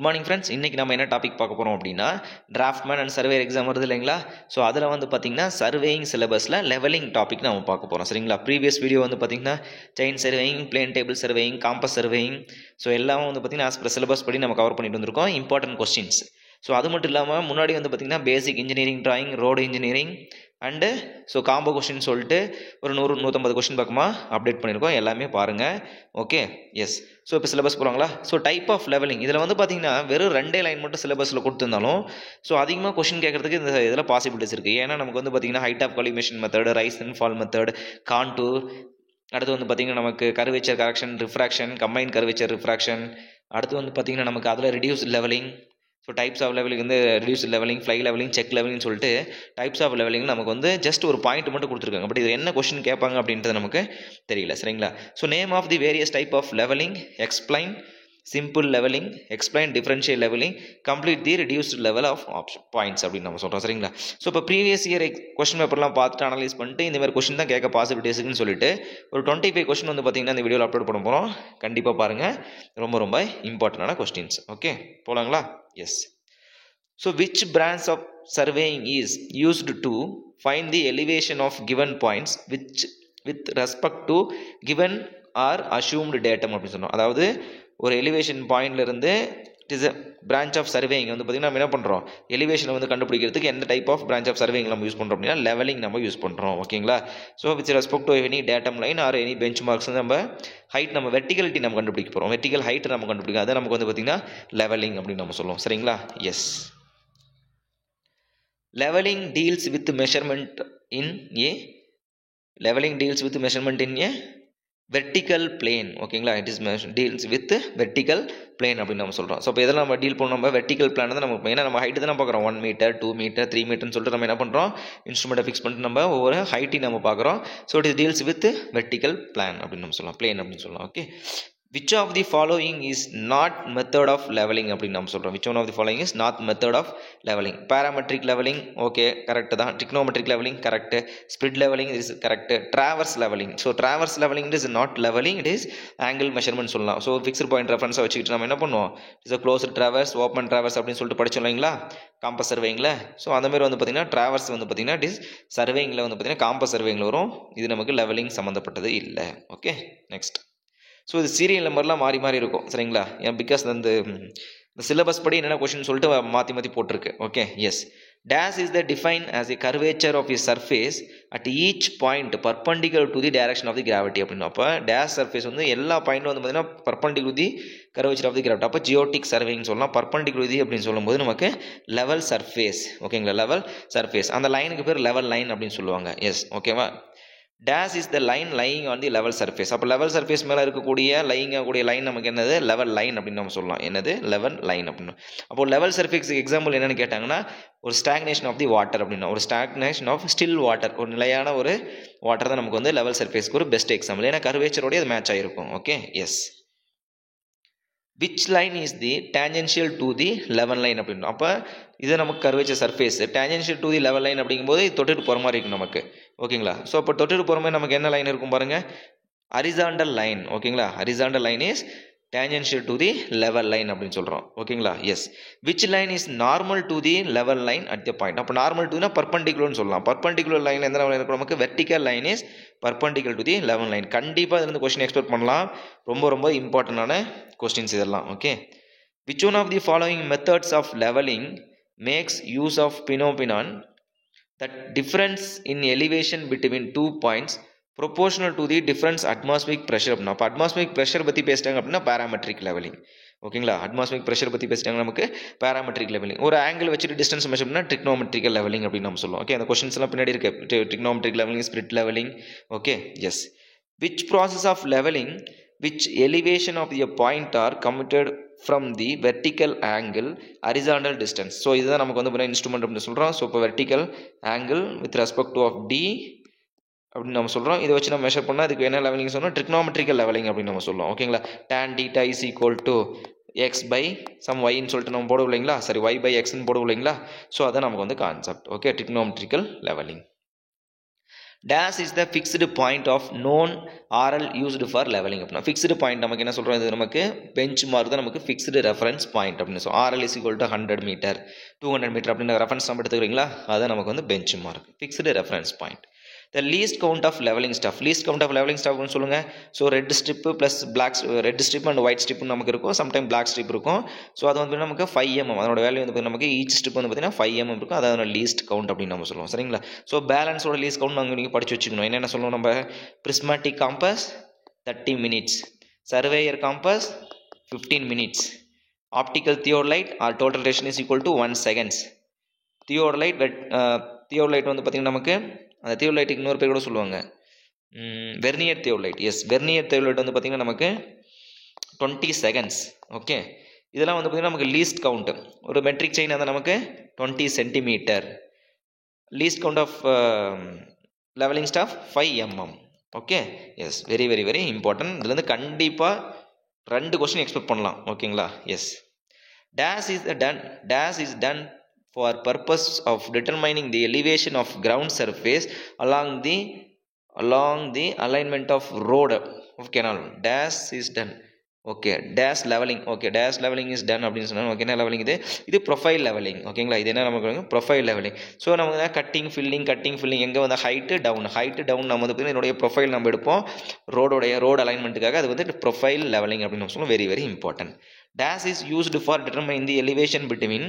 Good morning friends. இன்றைக்கி நம்ம என்ன டாபிக் பார்க்க போகிறோம் அப்படின்னா டிராஃப்ட்மேன் அண்ட் சர்வேயர் எக்ஸாம் வருது இல்லைங்களா. ஸோ அதில் வந்து பார்த்திங்கன்னா சர்வேயிங் சிலபஸில் லெவலிங் டாபிக் நம்ம பார்க்க போகிறோம் சரிங்களா. ப்ரீவியஸ் வீடியோ வந்து பார்த்திங்கன்னா chain surveying, plane table surveying, compass surveying, so எல்லாமே வந்து பார்த்திங்கன்னா ஆஸ் பர் சிலபஸ் படி நம்ம கவர் பண்ணிட்டு வந்திருக்கோம். Important questions. ஸோ அது மட்டும் இல்லாமல் முன்னாடி வந்து பார்த்திங்கன்னா basic engineering drawing, road engineering and so combo question சொல்லிட்டு ஒரு 100-150 கொஸ்டின் பக்கமாக அப்டேட் பண்ணியிருக்கோம். எல்லாமே பாருங்கள். Okay, yes. ஸோ இப்போ சிலபஸ் போகிறாங்களா. ஸோ டைப் ஆஃப் லெவலிங் இதில் வந்து பார்த்திங்கன்னா வெறும் 2 லைன் மட்டும் சிலபஸில் கொடுத்துருந்தாலும் ஸோ அதிகமாக கொஸ்டின் கேட்குறதுக்கு இந்த இதில் பாசிபிலிட்டிஸ் இருக்குது. ஏன்னா நமக்கு வந்து பார்த்திங்கன்னா height of collimation method, rise and fall method, contour, அடுத்து வந்து பார்த்திங்கன்னா நமக்கு curvature correction, refraction, combine curvature refraction, அடுத்து வந்து பார்த்திங்கன்னா நமக்கு அதில் reduce levelling. So types of levelling வந்து reduce levelling, fly levelling, check லெவலிங்னு சொல்லிட்டு டைப்ஸ் ஆஃப் லெவலிங் நமக்கு வந்து ஜஸ்ட் ஒரு பாயிண்ட் மட்டும் கொடுத்துருக்காங்க. பட் இது என்ன கொஸ்டின் கேட்பாங்க அப்படின்றது நமக்கு தெரியல சரிங்களா. So name of the various type of levelling, explain simple levelling, explain differential levelling, complete the reduced level of option points அப்படின்னு நம்ம சொல்கிறோம் சரிங்களா. ஸோ இப்போ ப்ரீவியஸ் இயர் கொஸ்டின் பேப்பர்லாம் பார்த்துட்டு அனலைஸ் பண்ணிட்டு இந்த மாதிரி கொஸ்டின் தான் கேட்க பாசிபிலிட்டிஸ்ன்னு சொல்லிட்டு ஒரு 25 கொஸ்டின் வந்து பார்த்திங்கன்னா இந்த வீடியோவில் அப்லோட் பண்ண போகிறோம். கண்டிப்பாக பாருங்கள், ரொம்ப இம்பார்ட்டண்டான கொஸ்டின்ஸ். ஓகே, போகலாங்களா. Yes. So which branch of surveying is used to find the elevation of given points which with respect to given or assumed datum அப்படின்னு சொன்னோம். அதாவது ஒரு எலிவேஷன் பாயிண்ட்லேருந்து it is a branch of surveying வந்து பார்த்திங்கன்னா நம்ம என்ன பண்ணுறோம், எலிவேஷனை வந்து கண்டுபிடிக்கிறதுக்கு எந்த type of branch of surveying நம்ம யூஸ் பண்ணுறோம் அப்படின்னா லெவலிங் நம்ம யூஸ் பண்ணுறோம். ஓகேங்களா. So with respect to any datum line or any bench marks நம்ம ஹைட் நம்ம வெர்டிகலிட்டி நம்ம கண்டுபிடிக்க போகிறோம். வெர்டிகல் ஹைட் நம்ம கண்டுபிடிக்கும், அதை நமக்கு வந்து பார்த்திங்கன்னா லெவலிங் அப்படின்னு நம்ம சொல்லுவோம் சரிங்களா. Yes. Leveling deals with measurement in a vertical plane. ஓகேங்களா. It is deals with vertical plane அப்படின்னு நம்ம சொல்கிறோம். ஸோ இப்போ இதெல்லாம் நம்ம டீல் பண்ணோம். நம்ம வெர்டிக்கல் பிளான் தான் நமக்கு மெயினாக நம்ம ஹைட்டு தான் பார்க்குறோம். 1 மீட்டர், 2 மீட்டர், 3 மீட்டர்னு சொல்லிட்டு நம்ம என்ன பண்ணுறோம், இன்ஸ்ட்ருமெண்ட்டை ஃபிக்ஸ் பண்ணிட்டு நம்ம ஒவ்வொரு ஹைட்டையும் நம்ம பார்க்குறோம். So it is deals with vertical plan அப்படின்னு நம்ம சொல்லலாம், பிளேன் அப்படின்னு சொல்லலாம். Okay. Which of the following is not method of leveling அப்படின்னு நம்ம சொல்கிறோம். Which one of the following is not method of leveling? Parametric leveling, okay correct தான். Trigonometric leveling correct. Split leveling is correct. Traverse leveling, so traverse leveling is not leveling, it is angle measurement சொல்லலாம். So fixed point ரெஃபரன்ஸாக வச்சுக்கிட்டு நம்ம என்ன பண்ணுவோம், it's a closed traverse, open traverse அப்படின்னு சொல்லிட்டு படிச்சோம் இல்லைங்களா காம்பஸ் சர்வேயிங்கில். ஸோ அந்த மாதிரி வந்து பார்த்திங்கன்னா ட்ராவர்ஸ் வந்து பார்த்திங்கன்னா இட் இஸ் சர்வேயிங்கில் வந்து பார்த்திங்கன்னா காம்பஸ் சர்வேயிங்கில் வரும். இது நமக்கு லெவலிங் சம்மந்தப்பட்டது இல்லை. Okay, next. ஸோ இது சீரியல் நம்பர்லாம் மாறி இருக்கும் சரிங்களா. ஏன் பிகாஸ் இந்த சிலபஸ் படி என்னென்ன கொஸ்டின் சொல்லிட்டு மாற்றி போட்டிருக்கு. Okay, yes. Dash is the define as a curvature of a surface at each point perpendicular to the direction of the gravity அப்படின்னு. அப்போ டேஷ் சர்ஃபேஸ் வந்து எல்லா பாயிண்ட்டும் வந்து பார்த்தீங்கன்னா perpendicular the curvature of the gravity. அப்போ ஜியோட்டிக் சர்வேன்னு சொல்லலாம். பர்பண்டிகுலர் தி அப்படின்னு சொல்லும்போது நமக்கு லெவல் சர்ஃபேஸ். ஓகேங்களா, லெவல் சர்ஃபேஸ். அந்த லைனுக்கு பேர் லெவல் லைன் அப்படின்னு சொல்லுவாங்க. எஸ், ஓகேவா. Dash is the line lying on the level surface. அப்போ லெவல் சர்ஃபேஸ் மேலே இருக்கக்கூடிய லையிங் ஆகக்கூடிய லைன் நமக்கு என்னது, லெவல் லைன் அப்படின்னு நம்ம சொல்லலாம். என்னது, லெவல் லைன் அப்படின்னு. அப்போ லெவல் சர்ஃபேஸுக்கு எக்ஸாம்பிள் என்னென்னு கேட்டாங்கன்னா ஒரு ஸ்டாக்னேஷன் ஆஃப் தி வாட்டர் அப்படின்னா, ஒரு ஸ்டாக்னேஷன் ஆஃப் ஸ்டில் வாட்டர், ஒரு நிலையான ஒரு வாட்டர் தான் நமக்கு வந்து லெவல் சர்ஃபேஸ்க்கு ஒரு பெஸ்ட் எக்ஸாம்பிள். ஏன்னா கர்வேச்சரோடய அது மேட்ச் ஆகிருக்கும். Okay, yes. Which line is the tangential to the level line அப்படின்னு. அப்போ இது நமக்கு curvature surface, tangential to the level line அப்படிங்கும்போது தொட்டுட்டு போகிற மாதிரி இருக்கும் நமக்கு. ஓகேங்களா. ஸோ அப்போ தொட்டுட்டு போகிற மாதிரி நமக்கு என்ன லைன் இருக்கும் பாருங்கள், ஹரிசாண்டல் லைன். ஓகேங்களா, horizontal line is tangential to the level line அப்படின்னு சொல்கிறோம். ஓகேங்களா, yes. Which line is normal to the level line at the point. அப்போ நார்மல் டுனா பர்பண்டிகுலர்னு சொல்லலாம். பர்பண்டிகுலர் லைன் எந்த லைன் இருக்கும் நமக்கு, vertical line is perpendicular to the level line. கண்டிப்பாக இதுலேருந்து கொஸ்டின் எக்ஸ்பெக்ட் பண்ணலாம். ரொம்ப இம்பார்ட்டண்டான கொஸ்டின்ஸ் இதெல்லாம். Okay. Which one of the following methods of levelling makes use of phenomenon that difference in elevation between 2 points proportional to the difference atmospheric pressure அப்படின்னா. அப்போ atmospheric pressure பற்றி பேசிட்டாங்க அப்படின்னா பேராமெட்ரிக் லெவலிங். ஓகேங்களா, அட்மாஸ்பிரிக் ப்ரெஷர் பற்றி பேசிட்டாங்க நமக்கு parametric levelling. ஒரு ஆங்கிள் வச்சுட்டு டிஸ்டன்ஸ் மெஷர் பண்ணால் ட்ரிக்னோமெட்ரிக்கல் லெவலிங் அப்படின்னு நம்ம சொல்லுவோம். ஓகே, அந்த கொஸ்டின்ஸ் எல்லாம் பின்னாடி இருக்கு. Trigonometric levelling, spirit levelling. Okay, yes. Which process of levelling which elevation of a point are committed from the vertical angle horizontal distance. So இதுதான் நமக்கு வந்து இன்ஸ்ட்ருமெண்ட் அப்படின்னு சொல்கிறோம். ஸோ இப்போ vertical angle with respect to of D அப்படின்னு நம்ம சொல்கிறோம். இதை வச்சு நம்ம மெஷர் பண்ணால் அதுக்கு என்ன லெவலிங் சொன்னால் ட்ரிக்னோமெட்ரிக்கல் லெவலிங் அப்படின்னு நம்ம சொல்லுவோம். ஓகேங்களா. tan theta is equal to x by some yன்னு சொல்லிட்டு நம்ம போடுவோம் இல்லைங்களா, சரி y by xன்னு போடுவோம் இல்லைங்களா. ஸோ அதான் நமக்கு வந்து concept. Okay, trigonometrical levelling. dash is the fixed point of known RL used for leveling அப்படினா fixed point நமக்கு என்ன சொல்றோம் இது நமக்கு benchmark தான் நமக்கு fixed reference point அப்படினு சொல்றோம் RL is equal to 100 meter 200 meter அப்படின reference நம்ம எடுத்துக்கிறீங்களா அத நமக்கு வந்து benchmark fixed reference point. The least count of leveling stuff னு சொல்லுங்க. So red strip plus black red strip and white strip நமக்கு இருக்கும், சம்டைம் பிளாக் ஸ்ட்ரிப் இருக்கும். ஸோ அது வந்து நமக்கு 5 mm, அதோட வேல்யூ வந்து நமக்கு ஈச் ஸ்ட்ரிப் வந்து பார்த்தீங்கன்னா 5 mm இருக்கும். அதாவது லீஸ்ட் கவுண்ட் அப்படின்னு நம்ம சொல்லுவோம் சரிங்களா. ஸோ பேலன்ஸோட லீஸ்ட் கவுண்ட் நாங்கள் நீங்கள் படிச்சு வச்சுக்கணும். என்னென்ன சொல்லுவோம் நம்ம? Prismatic compass 30 minutes, surveyor compass 15 minutes, optical theodolite or total ration is equal to 1 seconds. Theodolite வந்து பார்த்தீங்கன்னா நமக்கு அந்த தியோலைட்டுக்கு இன்னொரு பேர் கூட சொல்லுவாங்க vernier theodolite. Yes, vernier theodolite வந்து பார்த்தீங்கன்னா நமக்கு 20 seconds. ஓகே, இதெல்லாம் வந்து பார்த்தீங்கன்னா நமக்கு லீஸ்ட் கவுண்ட். ஒரு மெட்ரிக் செயின் வந்து நமக்கு 20 centimeter. Least count of levelling staff 5 mm. Okay, yes, very very very important. இதுலேருந்து கண்டிப்பாக 2 கொஸ்டின் எக்ஸ்பெக்ட் பண்ணலாம். ஓகேங்களா? Yes. dash is done for purpose of determining the elevation of ground surface along the alignment of road of canal. Dash is done. Okay, dash leveling. Okay, dash leveling is done அப்படின்னு சொன்னா okay, என்ன levelling இது profile levelling. ஓகேங்களா? இது என்ன நமக்கு profile levelling. So நமக்கு cutting filling எங்கே வந்து ஹைட்டு டவுன் நம்ம வந்து என்னுடைய ப்ரொஃபைல் நம்ம எடுப்போம் ரோடு அலைன்மெண்ட்டுக்காக. அது வந்து ப்ரொஃபைல் லெவலிங் அப்படின்னு நம்ம சொல்லுவோம். Very very important. dash is used for determining the elevation between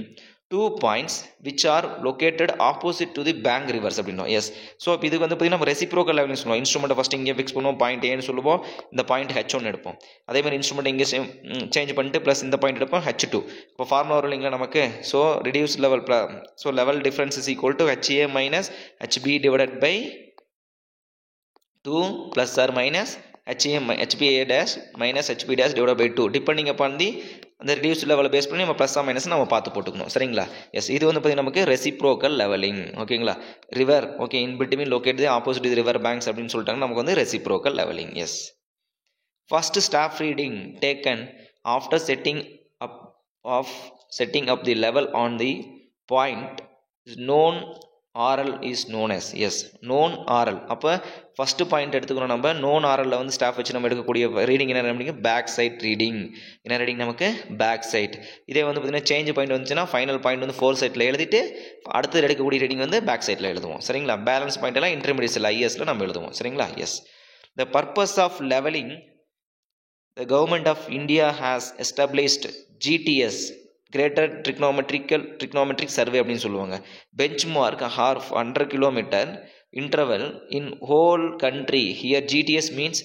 2 points which are located opposite to the bank rivers அப்படினோம். எஸ், ஸோ இப்போ இதுக்கு வந்து பார்த்தீங்கன்னா நம்ம ரெசிப்ரோக்கல் லெவலிங் சொல்லுவோம். இன்ஸ்ட்ருமெண்ட் ஃபஸ்ட் இங்கே ஃபிக்ஸ் பண்ணுவோம், பாயிண்ட் ஏன்னு சொல்லுவோம், இந்த பாயிண்ட் H1 எடுப்போம். அதே மாதிரி இன்ஸ்ட்ருமெண்ட் இங்கே சேஞ்ச் பண்ணிட்டு ப்ளஸ் இந்த பாயிண்ட் எடுப்போம் H2. இப்போ ஃபார்முலா வரும் இல்லைங்களா நமக்கு? So reduce level level difference is equal to HA minus HB divided by 2 plus R minus HPA dash minus HB dash divided by 2 depending upon the reduced level base பண்ணி நம்ம plus minus நம்ம பார்த்து போட்டுக்கணும் சரிங்களா. S, இது வந்து பார்த்தீங்கன்னா நமக்கு ரெசிப்ரோக்கல் லெவலிங். ஓகேங்களா? River okay in between locate the opposite river banks அப்படின்னு சொல்லிட்டாங்க. நமக்கு வந்து reciprocal levelling. Yes, first staff reading taken after setting up the level on the point known RL is known as. Yes, known RL. அப்போ first point எடுத்துக்கணும் நம்ம. known RL வந்து staff வச்சு நம்ம எடுக்கக்கூடிய ரீடிங் என்ன? Back sight reading. என்ன reading நமக்கு? Back sight. இதே வந்து பார்த்தீங்கன்னா சேஞ்ச் பாயிண்ட் வந்துச்சுன்னா ஃபைனல் பாயிண்ட் வந்து 4 சைட்டில் எழுதிட்டு அடுத்து எடுக்கக்கூடிய ரீடிங் வந்து பேக் சைட்டில் எழுதுவோம் சரிங்களா. பேலன்ஸ் பாயிண்ட் எல்லாம் இன்டர்மீடியட்ஸில் ISல நம்ம எழுதுவோம் சரிங்களா. Yes, the purpose of levelling the government of India has established GTS, Greater Trigonometric Survey அப்படின்னு சொல்லுவாங்க. Benchmark half 100 kilometer interval in whole country. Here GTS means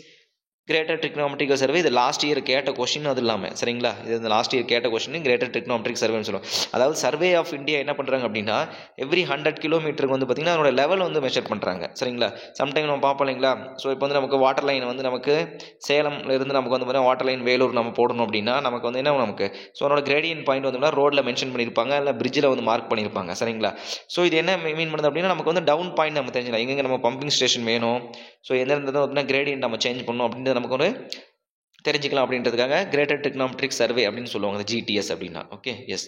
greater trigonometrical survey. இது லாஸ்ட் இயர் கேட்ட question. அது இல்லாமல் சரிங்களா, இது இந்த last year கேட்ட கொஸ்டின் கிரேட்டர் ட்ரிக்னோமெட்ரிக் சர்வேன்னு சொல்லுவோம். அதாவது சர்வே ஆஃப் இந்தியா என்ன பண்ணுறாங்க அப்படின்னா எவ்ரி 100 kilometerக்கு வந்து பார்த்திங்கன்னா அதோட லெவல் வந்து மெஷர் பண்ணுறாங்க சரிங்களா. சம்டைம் நம்ம பார்ப்போம் இல்லைங்களா. ஸோ இப்போ வந்து நமக்கு வாட்டர் லைன் வந்து நமக்கு சேலம்ல இருந்து நமக்கு வந்து பார்த்தீங்கன்னா வாட்டர் லைன் வேலூர் நம்ம போடணும் அப்படின்னா நமக்கு வந்து என்ன நமக்கு ஸோ அதோட கிரேடியன் பாயிண்ட் வந்து ரோடில் மென்ஷன் பண்ணியிருப்பாங்க, இல்லை பிரிட்ஜில் வந்து மார்க் பண்ணியிருப்பாங்க சரிங்களா. ஸோ இது என்ன மீன் பண்ணுது அப்படின்னா நமக்கு வந்து டவுன் பாயிண்ட் நம்ம தெரிஞ்சுக்கலாம். எங்கே நம்ம பம்பிங் ஸ்டேஷன் வேணும், ஸோ எந்தெந்த கிரேடியன்ட் நம்ம சேஞ்ச் பண்ணணும் அப்படின்றது நமக்கு ஒரு தெரிஞ்சுக்கலாம் அப்படின்றதுக்காக கிரேட்டர் ட்ரிக்னோமெட்ரிக் சர்வே அப்படின்னு சொல்லுவாங்க GTS அப்படின்னா. Okay, yes.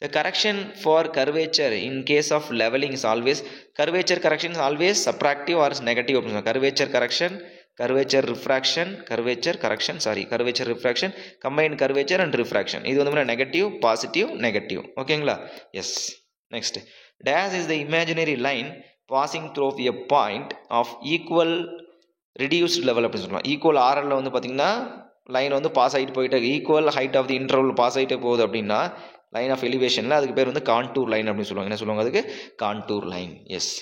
The correction for curvature in case of leveling is always curvature correction is always subtractive or negative அப்படின்னு. curvature correction, curvature refraction, combined curvature and refraction. இது வந்து negative positive negative. ஓகேங்களா? Yes. Next, dash is the imaginary line passing through a point of equal reduced level அப்படின்னு சொல்லலாம். Equal RL வந்து பார்த்தீங்கன்னா line வந்து pass ஆகிட்டு போயிட்டு equal height of the interval pass ஆகிட்டு போகுது அப்படின்னா லைன் ஆஃப் எலிவேஷனில் அதுக்கு பேர் வந்து கான்டூர் லைன் அப்படின்னு சொல்லுவாங்க. என்ன சொல்லுவாங்க அதுக்கு? Contour line. Yes.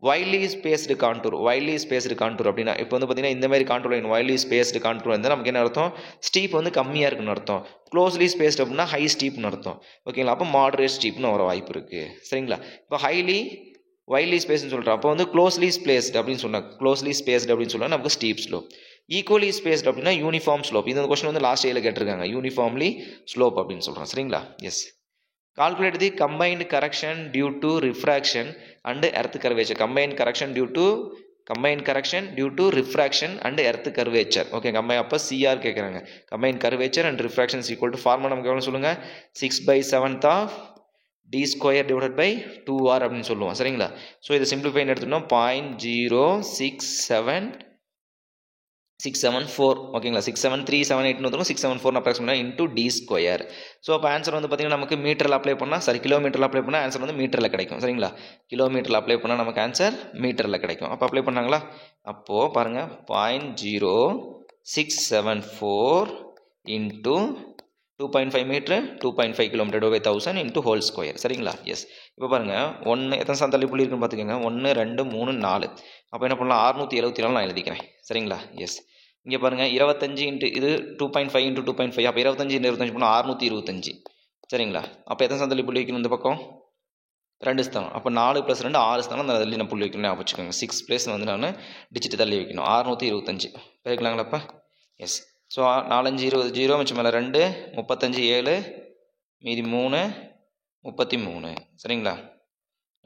Widely spaced contour அப்படின்னா இப்போ வந்து பார்த்தீங்கன்னா இந்த மாதிரி contour line widely spaced contour இருந்தால் நமக்கு என்ன அர்த்தம்? ஸ்டீப் வந்து கம்மியாக இருக்குன்னு அர்த்தம். க்ளோஸ்லி ஸ்பேஸ்டு அப்படின்னா ஹை ஸ்டீப்னு அர்த்தம். ஓகேங்களா? அப்போ மாடரேட் ஸ்டீப்னு வர வாய்ப்பு இருக்குது சரிங்களா. இப்போ வைட்லி ஸ்பேஸ்னு சொல்கிறோம். அப்போ வந்து க்ளோஸ்லி ஸ்பேஸ்டு அப்படின்னு சொன்னால் நமக்கு ஸ்டீப் ஸ்லோப். ஈக்குவலி ஸ்பேஸ்டு அப்படின்னா யூனிஃபார்ம் ஸ்லோப். இந்த கொஸ்டின் வந்து லாஸ்ட் இயரில் கேட்டிருக்காங்க. யூனிஃபார்ம்லி ஸ்லோப் அப்படின்னு சொல்கிறோம் சரிங்களா. Yes. Calculate the combined correction due to refraction and earth curvature. Combined correction due to refraction and earth curvature. Okay, அப்போ CR கேட்குறாங்க. Combined curvature and refraction is equal to formula நமக்கு எவ்வளோ சொல்லுங்கள்? 6/7 d square divided by 2r அப்படின்னு சொல்லுவோம் சரிங்களா. So இதை சிம்பிளிஃபைன்னு எடுத்துட்டோம் 0.0674 ஓகேங்களா. 67378 வந்துடும் 674 அப்ராக்சிமேட்டாக இன்டூ டி ஸ்கொயர். ஸோ அப்போ ஆன்சர் வந்து பார்த்தீங்கன்னா நமக்கு மீட்டரில் அப்ளை பண்ணால் கிலோமீட்டரில் அப்ளை பண்ணால் ஆன்சர் வந்து மீட்டரில் கிடைக்கும் சரிங்களா. கிலோமீட்டரில் அப்ளை பண்ணால் நமக்கு ஆன்சர் மீட்டரில் கிடைக்கும். அப்போ அப்ளை பண்ணாங்களா, அப்போது பாருங்கள் 0.0674 into 2.5 metre 2.5 kilometre divide by 1000 into whole square சரிங்களா. எஸ் இப்போ பாருங்கள் ஒன்று எத்தனை சாந்தள்ளி புள்ளி இருக்குன்னு பார்த்துக்கோங்க. 1 2 3 4. அப்போ என்ன பண்ணலாம் 674 நான் எழுதிக்கிறேன் சரிங்களா. எஸ் இங்கே பாருங்கள் 25 இன்ட்டு இது 2.5 இன்ட்டு 2.5. அப்போ 25 25 பண்ணால் 625 சரிங்களா. அப்போ எத்தனை சாந்தள்ளி புள்ளி வைக்கணும் இந்த பக்கம் 2 ஸ்தானம். அப்போ 4 + 2 6 ஸ்தானம் அந்த தள்ளி நான் புள்ளி வைக்கணும் ஞாபகம் வச்சுக்கோங்க. 6 பிளேஸ் வந்து நான் டிஜிட் தள்ளி வைக்கணும் 625 வைக்கலாங்களாப்பா. எஸ் ஸோ 4 5 20 0 மிச்சம் மேலே 2 35 7 மீதி 3 33 சரிங்களா.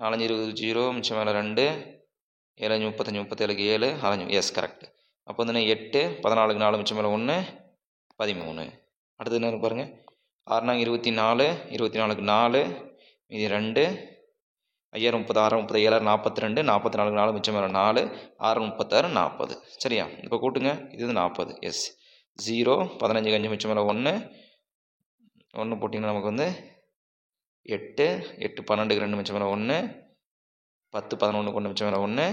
4 5 20 0 மிச்சம் மேலே 2 7 5 35 37 7 6 எஸ் கரெக்ட். அப்போ வந்து 8 14 4 மிச்சம் மேலே 1 13. அடுத்தது என்ன பாருங்கள் 6 24 24 4 மீதி 2 5 30 6 30 7 42 44 4 மிச்சம் மேலே 4 6 36 40 சரியா. இப்போ கூட்டுங்க இது 40. எஸ் 0 15 5 மிச்சம் மேலே 1 போட்டிங்கன்னா நமக்கு வந்து 8 8 12 2 மிச்சம் மேலே 1 10 11 1 மிச்சம் மேலே 1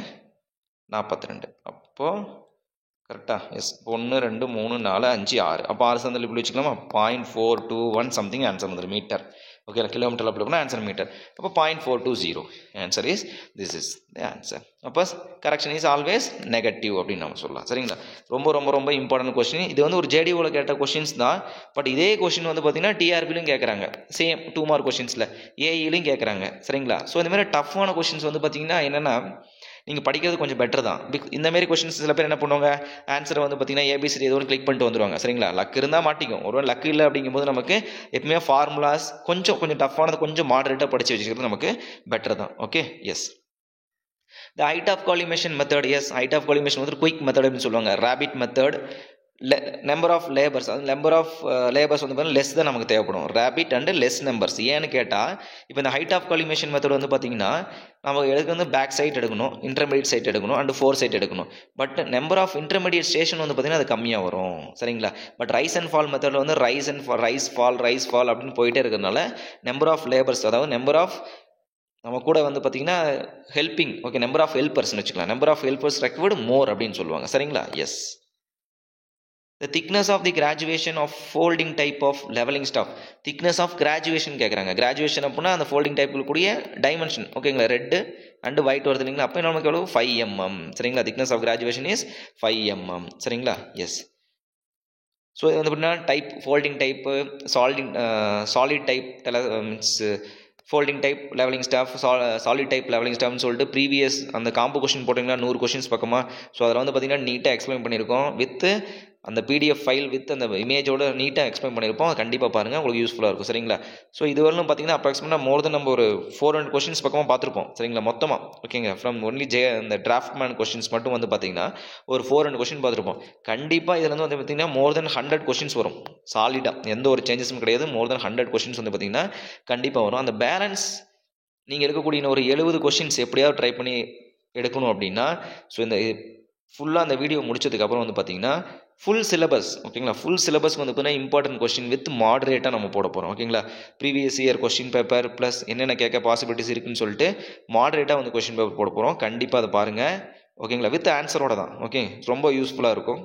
42. அப்போது கரெக்டாக எஸ் 1 2 3 4 5 6. அப்போ 6 சாந்தள்ளி புள்ளி வச்சுக்கலாமா. 0.421 சம்திங் ஆன்சர் வந்துடும் மீட்டர் ஓகே. கிலோமீட்டரில் அப்ளை பண்ணால் ஆன்சர் மீட்டர். அப்போ 0.420 answer is this is the answer. அப்போ கரெக்ஷன் இஸ் ஆல்வேஸ் நெகட்டிவ் அப்படின்னு நம்ம சொல்லலாம் சரிங்களா. ரொம்ப ரொம்ப ரொம்ப இம்பார்ட்டன்ட் கொஸ்டின். இது வந்து ஒரு ஜேடிஓவில் கேட்ட கொஸ்டின்ஸ் தான். பட் இதே கொஸ்டின் வந்து பார்த்தீங்கன்னா டிஆர்பிலையும் கேட்குறாங்க. சேம் 2 மார்க் கொஸ்டின்ஸில் ஏஇலையும் கேட்குறாங்க சரிங்களா. ஸோ இந்த மாதிரி டஃப்பான கொஸ்டின்ஸ் வந்து பார்த்தீங்கன்னா என்னென்னா நீங்கள் படிக்கிறது கொஞ்சம் பெட்டர் தான். இந்தமாரி கொஸ்டின்ஸ் சில பேர் என்ன பண்ணுவாங்க ஆன்சரை வந்து பார்த்தீங்கன்னா ஏபிசிடி ஏதோ ஒன்று கிளிக் பண்ணிட்டு வந்துடுவாங்க சரிங்களா. லக் இருந்தால் மாட்டிக்கும். ஒருவேளை லக் இல்லை அப்படிங்கும்போது நமக்கு எப்பவுமே ஃபார்முலாஸ் கொஞ்சம் டஃப்பானது கொஞ்சம் மாடரேட்டாக படித்து வச்சுக்கிறது நமக்கு பெட்டர் தான். Okay yes the height of collimation method. Yes height of collimation வந்து குயிக் மெத்தட் அப்படின்னு சொல்லுவாங்க. Rapid method number of labours அது நம்பர் ஆஃப் லேபர்ஸ் வந்து பார்த்தீங்கன்னா லெஸ் தான் நமக்கு தேவைப்படும். Rapid and less numbers. ஏன்னு கேட்டால் இப்போ இந்த ஹைட் ஆஃப் காலிமேஷன் மெத்தட் வந்து பார்த்தீங்கன்னா நம்ம வந்து பேக் சைட் எடுக்கணும், இன்டர்மீடியட் சைட் எடுக்கணும் அண்ட் 4 சைட் எடுக்கணும். But number of intermediate station வந்து பார்த்தீங்கன்னா அது கம்மியாக வரும் சரிங்களா. பட் ரைஸ் அண்ட் ஃபால் மெத்தடில் வந்து ரைஸ் ஃபால் அப்படின்னு போயிட்டே இருக்கிறதுனால நம்பர் ஆஃப் லேபர்ஸ் அதாவது நம்பர் ஆஃப் நம்ம கூட வந்து பார்த்தீங்கன்னா ஹெல்பிங் ஓகே நம்பர் ஆஃப் ஹெல்பர்ஸ்னு வச்சுக்கலாம். Number of helpers required more அப்படின்னு சொல்லுவாங்க சரிங்களா. Yes the thickness of the graduation of folding type of leveling stuff. thickness of graduation கேட்குறாங்க. கிராஜுவேஷன் அப்படின்னா அந்த ஃபோல்டிங் டைப்பில் கூடிய டைமென்ஷன் ஓகேங்களா. ரெட்டு அண்டு ஒயிட் வருது இல்லைங்களா. அப்போ நமக்கு எவ்வளோ 5 mm சரிங்களா. thickness of graduation is 5 mm சரிங்களா. எஸ் ஸோ இது வந்து எப்படின்னா type folding type solid type means folding type levelling staff solid type levelling ஸ்டாஃப்னு சொல்லிட்டு ப்ரீவியஸ் அந்த காம்போ கொஸ்டின் போட்டிங்கன்னா 100 கொஸ்டின்ஸ் பக்கமாக. ஸோ அதில் வந்து பார்த்திங்கன்னா நீட்டாக எக்ஸ்பிளைன் பண்ணியிருக்கோம் வித் அந்த பிடிஎஃப் ஃபைல் வித் அந்த இமேஜோட நீட்டாக எக்ஸ்பிளைன் பண்ணியிருப்போம். கண்டிப்பாக பாருங்கள் உங்களுக்கு யூஸ்ஃபுல்லாக இருக்கும் சரிங்களா. ஸோ இதுவரையும் பார்த்தீங்கன்னா அப்ராக்சிமேட்டாக மோர் தென் நம்ம ஒரு 400 கொஸ்டின்ஸ் பக்கமாக பார்த்துருப்போம் சரிங்களா மொத்தமாக. ஓகேங்க ஃப்ரம் ஒன்லி இந்த டிராஃப்ட் மேன் கொஸ்டின்ஸ் மட்டும் வந்து பார்த்தீங்கன்னா ஒரு 400 கொஸ்டின் பார்த்துருப்போம். கண்டிப்பாக இதில் வந்து பார்த்தீங்கன்னா மோர் தென் 100 கொஸ்டின்ஸ் வரும் சாலிடாக. எந்த ஒரு சேஞ்சஸும் கிடையாது. மோர் தென் 100 கொஸ்டின்ஸ் வந்து பார்த்தீங்கன்னா கண்டிப்பாக வரும். அந்த பேலன்ஸ் நீங்கள் எடுக்கக்கூடிய ஒரு 70 கொஸ்டின்ஸ் எப்படியாவது ட்ரை பண்ணி எடுக்கணும் அப்படின்னா ஸோ இந்த ஃபுல்லாக அந்த வீடியோ முடிச்சதுக்கப்புறம் வந்து பார்த்தீங்கன்னா ஃபுல் சிலபஸ் ஓகேங்களா. ஃபுல் சிலபஸ் வந்து பார்த்தீங்கன்னா இம்பார்ட்டன்ட் கொஸ்டின் வித் மாடரேட்டாக நம்ம போட போகிறோம் ஓகேங்களா. Previous year question paper plus என்னென்ன கேட்க பாசிபிலிட்டிஸ் இருக்குன்னு சொல்லிட்டு மாடரேட்டாக வந்து கொஸ்டின் பேப்பர் போட போகிறோம். கண்டிப்பாக அதை பாருங்கள் ஓகேங்களா. வித் ஆன்சரோட தான் ஓகே. ரொம்ப யூஸ்ஃபுல்லாக இருக்கும்.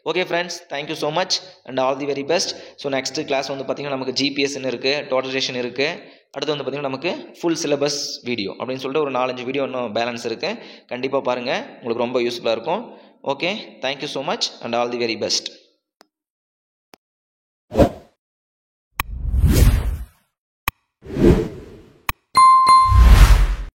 Okay friends, thank you so much and all the very best. So next class வந்து பார்த்தீங்கன்னா நமக்கு ஜிபிஎஸ்ன்னு இருக்குது, டோட்டலைசேஷன் இருக்குது. அடுத்து வந்து பார்த்தீங்கன்னா நமக்கு ஃபுல் சிலபஸ் வீடியோ அப்படின்னு சொல்லிட்டு ஒரு 4-5 வீடியோ இன்னும் பேலன்ஸ் இருக்குது. கண்டிப்பாக பாருங்கள், உங்களுக்கு ரொம்ப யூஸ்ஃபுல்லாக இருக்கும். Okay, thank you so much and all the very best.